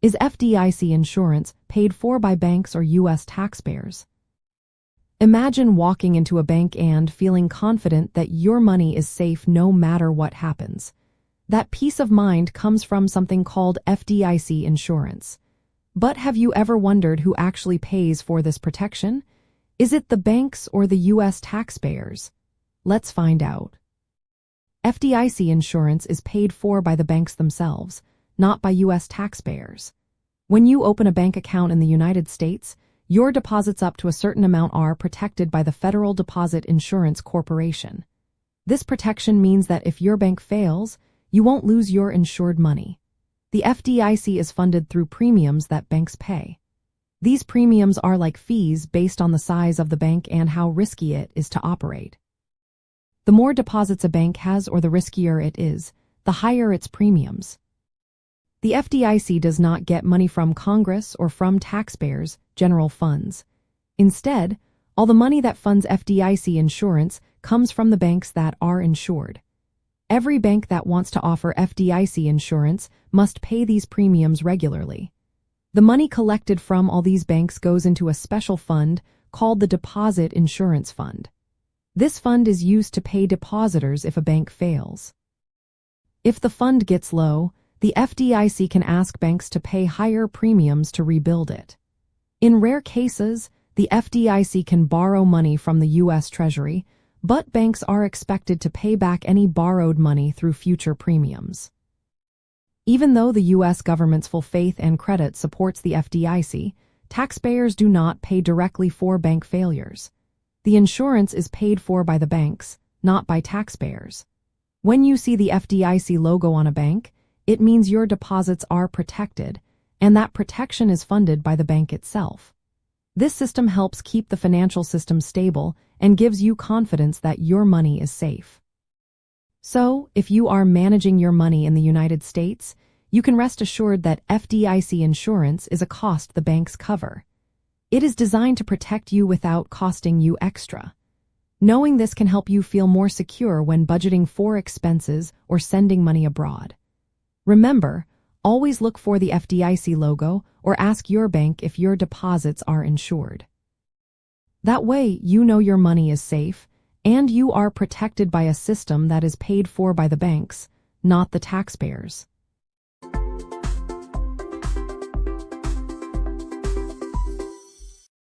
Is FDIC insurance paid for by banks or U.S. taxpayers? Imagine walking into a bank and feeling confident that your money is safe no matter what happens. That peace of mind comes from something called FDIC insurance. But have you ever wondered who actually pays for this protection? Is it the banks or the U.S. taxpayers? Let's find out. FDIC insurance is paid for by the banks themselves, not by U.S. taxpayers. When you open a bank account in the United States, your deposits up to a certain amount are protected by the Federal Deposit Insurance Corporation. This protection means that if your bank fails, you won't lose your insured money. The FDIC is funded through premiums that banks pay. These premiums are like fees based on the size of the bank and how risky it is to operate. The more deposits a bank has or the riskier it is, the higher its premiums. The FDIC does not get money from Congress or from taxpayers' general funds. Instead, all the money that funds FDIC insurance comes from the banks that are insured. Every bank that wants to offer FDIC insurance must pay these premiums regularly. The money collected from all these banks goes into a special fund called the Deposit Insurance Fund. This fund is used to pay depositors if a bank fails. If the fund gets low, the FDIC can ask banks to pay higher premiums to rebuild it. In rare cases, the FDIC can borrow money from the U.S. Treasury, but banks are expected to pay back any borrowed money through future premiums. Even though the U.S. government's full faith and credit supports the FDIC, taxpayers do not pay directly for bank failures. The insurance is paid for by the banks, not by taxpayers. When you see the FDIC logo on a bank, it means your deposits are protected, and that protection is funded by the bank itself. This system helps keep the financial system stable and gives you confidence that your money is safe. So, if you are managing your money in the United States, you can rest assured that FDIC insurance is a cost the banks cover. It is designed to protect you without costing you extra. Knowing this can help you feel more secure when budgeting for expenses or sending money abroad. Remember, always look for the FDIC logo or ask your bank if your deposits are insured. That way, you know your money is safe, and you are protected by a system that is paid for by the banks, not the taxpayers.